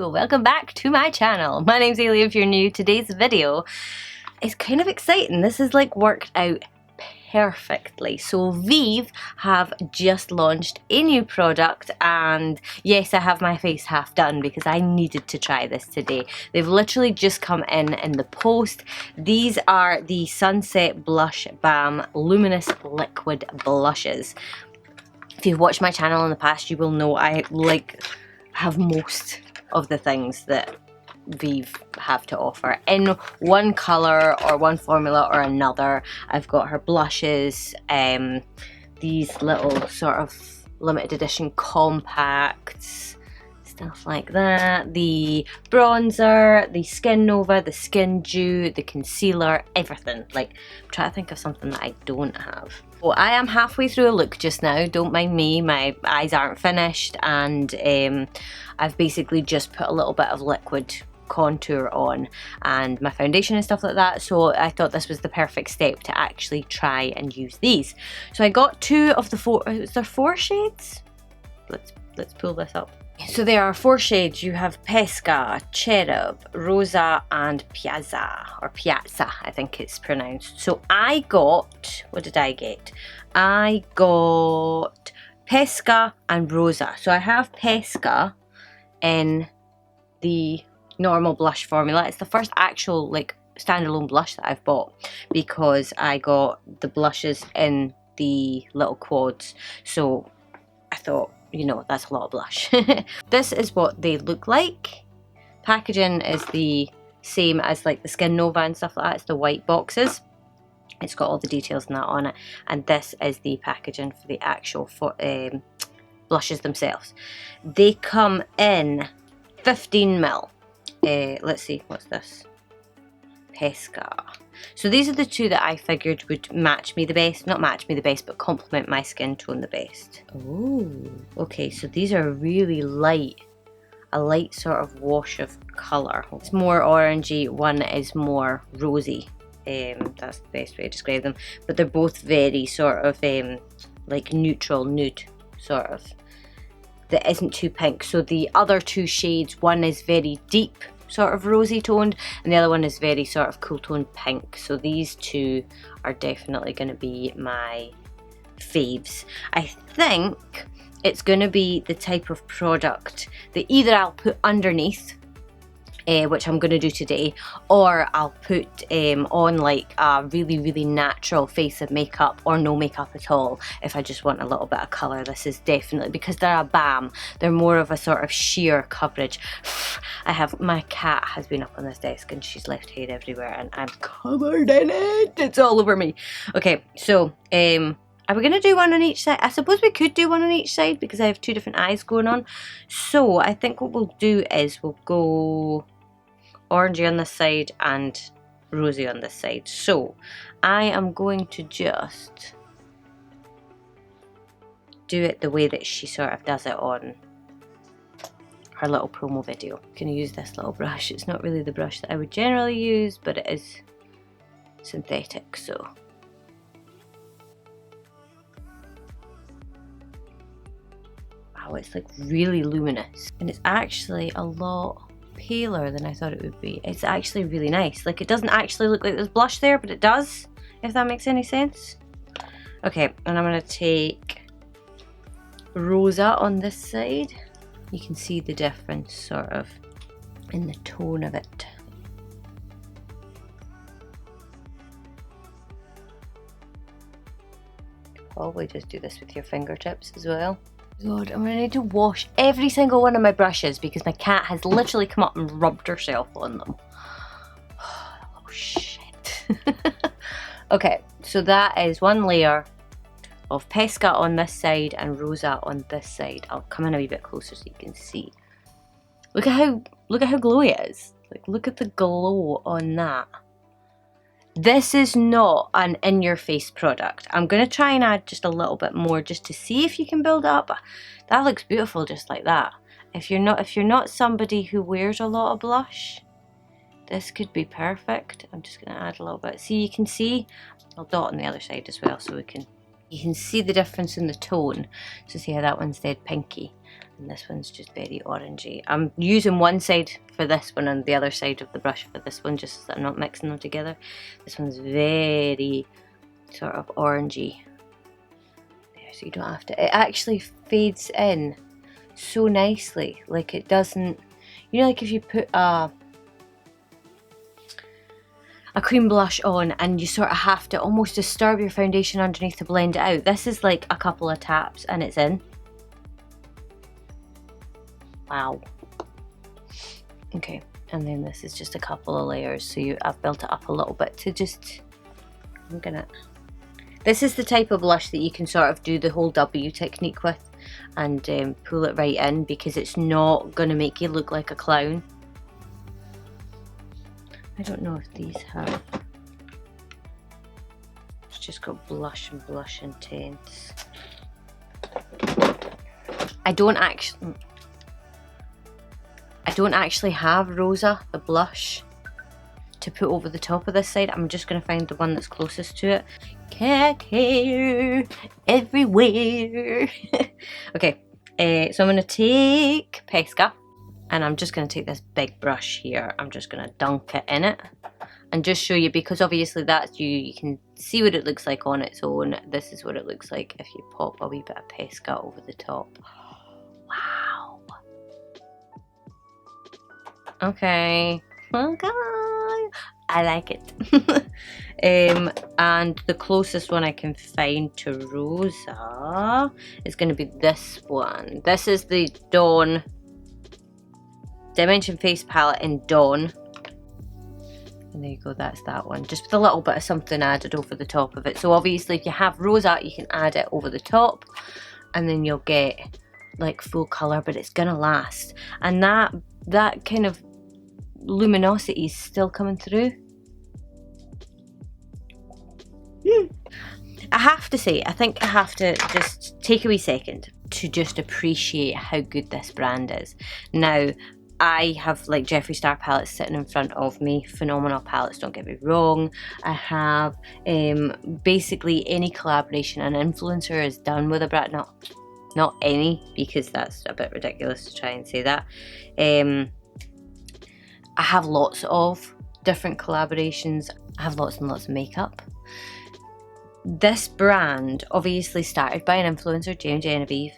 Hello, welcome back to my channel. My name's Ailey if you're new. Today's video is kind of exciting. This is like worked out perfectly. So Vieve have just launched a new product, and yes, I have my face half done because I needed to try this today. They've literally just come in the post. These are the Sunset Blush Balm Luminous Liquid Blushes. If you've watched my channel in the past, you will know I have most of the things that Vieve have to offer in one colour or one formula or another. I've got her blushes, these little sort of limited edition compacts, stuff like that, the bronzer, the Skin Nova, the Skin Dew, the concealer, everything. Like, I'm trying to think of something that I don't have. Well, I am halfway through a look just now, don't mind me, my eyes aren't finished, and I've basically just put a little bit of liquid contour on and my foundation and stuff like that, so I thought this was the perfect step to actually try and use these. So I got two of the four, is there four shades? Let's pull this up. So there are four shades. You have Pesca, Cherub, Rosa and Piazza, or Piazza I think it's pronounced. So I got, what did I get? I got Pesca and Rosa. So I have Pesca in the normal blush formula. It's the first actual like standalone blush that I've bought because I got the blushes in the little quads. So I thought, you know, that's a lot of blush. This is what they look like. Packaging is the same as like the Skin Nova and stuff like that. It's the white boxes. It's got all the details and that on it. And this is the packaging for the actual blushes themselves. They come in 15ml. Let's see, what's this? Pesca. So these are the two that I figured would match me the best. Not match me the best, but complement my skin tone the best. Oh, okay, so these are really light. A light sort of wash of colour. It's more orangey, one is more rosy. That's the best way to describe them. But they're both very sort of like neutral nude sort of. That isn't too pink. So the other two shades, one is very deep sort of rosy toned and the other one is very sort of cool toned pink. So these two are definitely going to be my faves. I think it's going to be the type of product that either I'll put underneath, which I'm going to do today, or I'll put on like a really natural face of makeup or no makeup at all if I just want a little bit of colour. This is definitely, because they're a balm, they're more of a sort of sheer coverage. My cat has been up on this desk and she's left hair everywhere and I'm covered in it. It's all over me. Okay, so are we going to do one on each side? I suppose we could do one on each side because I have two different eyes going on. So I think what we'll do is we'll go orangey on this side and rosy on this side. So I am going to just do it the way that she sort of does it on her little promo video. I'm going to use this little brush. It's not really the brush that I would generally use, but it is synthetic, so wow, it's like really luminous and it's actually a lot paler than I thought it would be. It's actually really nice. Like, it doesn't actually look like there's blush there, but it does, if that makes any sense. Okay, and I'm going to take Rosa on this side. You can see the difference sort of in the tone of it. Probably just do this with your fingertips as well. God, I'm going to need to wash every single one of my brushes because my cat has literally come up and rubbed herself on them. Oh shit. Okay, so that is one layer of Pesca on this side and Rosa on this side. I'll come in a wee bit closer so you can see. Look at how glowy it is. Like, look at the glow on that. This is not an in-your-face product. I'm going to try and add just a little bit more just to see if you can build up. That looks beautiful just like that. If you're not somebody who wears a lot of blush, this could be perfect. I'm just going to add a little bit. See, you can see, I'll dot on the other side as well so you can see the difference in the tone. So see how that one's dead pinky and this one's just very orangey. I'm using one side for this one and the other side of the brush for this one, just so that I'm not mixing them together. This one's very sort of orangey. There, so you don't have to, it actually fades in so nicely. Like it doesn't, you know, like if you put a cream blush on and you sort of have to almost disturb your foundation underneath to blend it out. This is like a couple of taps and it's in. Wow. Okay, and then this is just a couple of layers, so I've built it up a little bit to just, this is the type of blush that you can sort of do the whole W technique with and pull it right in, because it's not going to make you look like a clown. I don't know if these have, it's just got blush and blush intense. I don't actually have Rosa, the blush, to put over the top of this side. I'm just going to find the one that's closest to it. Cat hair everywhere. Okay, so I'm going to take Pesca, and I'm just going to take this big brush here. I'm just going to dunk it in it and just show you, because obviously that's you can see what it looks like on its own. This is what it looks like if you pop a wee bit of Pesca over the top. Wow. Okay. Okay. I like it. And the closest one I can find to Rosa is going to be this one. This is the Dawn Dimension Face Palette in Dawn. And there you go, that's that one. Just with a little bit of something added over the top of it. So obviously if you have Rosa, you can add it over the top and then you'll get like full colour, but it's gonna last. And that kind of luminosity is still coming through. I have to say, I think I have to just take a wee second to just appreciate how good this brand is. Now, I have like Jeffree Star palettes sitting in front of me, phenomenal palettes, don't get me wrong. I have basically any collaboration an influencer has done with a brand, not any, because that's a bit ridiculous to try and say that. I have lots of different collaborations. I have lots and lots of makeup. This brand obviously started by an influencer, Genevieve.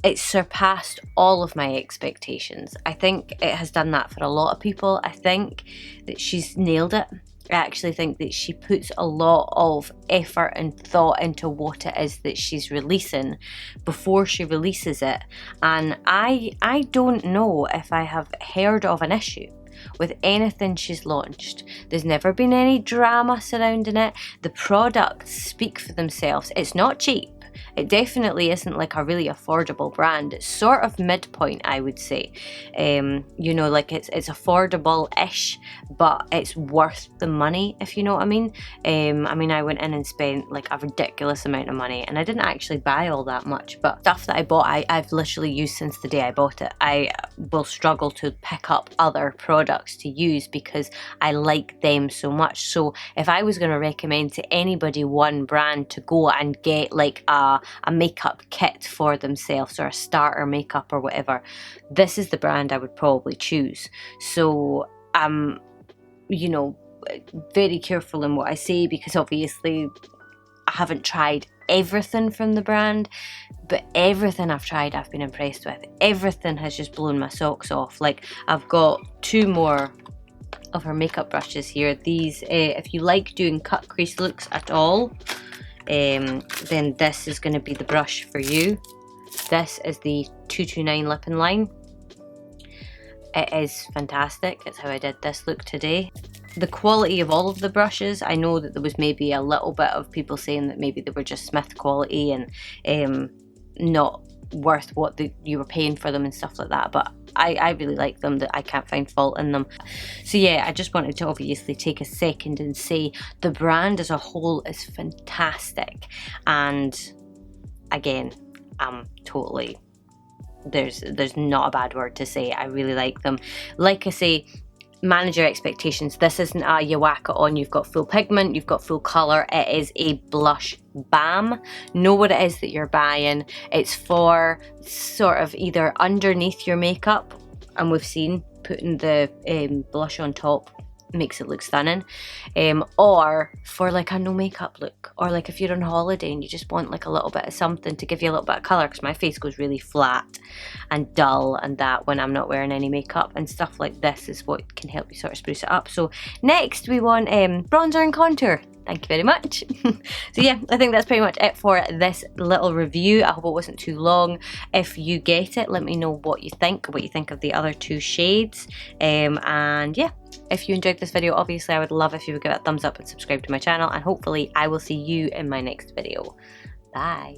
It surpassed all of my expectations. I think it has done that for a lot of people. I think that she's nailed it. I actually think that she puts a lot of effort and thought into what it is that she's releasing before she releases it. And I don't know if I have heard of an issue with anything she's launched. There's never been any drama surrounding it. The products speak for themselves. It's not cheap. It definitely isn't like a really affordable brand. It's sort of midpoint, I would say. You know, like it's affordable-ish, but it's worth the money, if you know what I mean. I went in and spent like a ridiculous amount of money, and I didn't actually buy all that much, but stuff that I bought, I've literally used since the day I bought it. I will struggle to pick up other products to use because I like them so much. So if I was going to recommend to anybody one brand to go and get like a makeup kit for themselves, or a starter makeup or whatever, this is the brand I would probably choose. So you know, very careful in what I say, because obviously I haven't tried everything from the brand, but everything I've tried I've been impressed with. Everything has just blown my socks off. Like, I've got 2 more of her makeup brushes here. These, if you like doing cut crease looks at all, then this is going to be the brush for you. This is the 229 Lip and Line. It is fantastic. It's how I did this look today. The quality of all of the brushes, I know that there was maybe a little bit of people saying that maybe they were just Smith quality and not worth what you were paying for them and stuff like that, but I really like them. That I can't find fault in them. So yeah, I just wanted to obviously take a second and say the brand as a whole is fantastic, and again, totally, there's not a bad word to say. I really like them. Like I say, manage your expectations. This isn't a you whack it on, you've got full pigment, you've got full colour. It is a blush balm. Know what it is that you're buying. It's for sort of either underneath your makeup, and we've seen putting the blush on top makes it look stunning, or for like a no makeup look, or like if you're on holiday and you just want like a little bit of something to give you a little bit of colour, because my face goes really flat and dull and that when I'm not wearing any makeup, and stuff like this is what can help you sort of spruce it up. So next we want bronzer and contour. Thank you very much. So yeah, I think that's pretty much it for this little review. I hope it wasn't too long. If you get it, let me know what you think of the other 2 shades. And yeah, if you enjoyed this video, obviously I would love if you would give it a thumbs up and subscribe to my channel, and hopefully I will see you in my next video. Bye.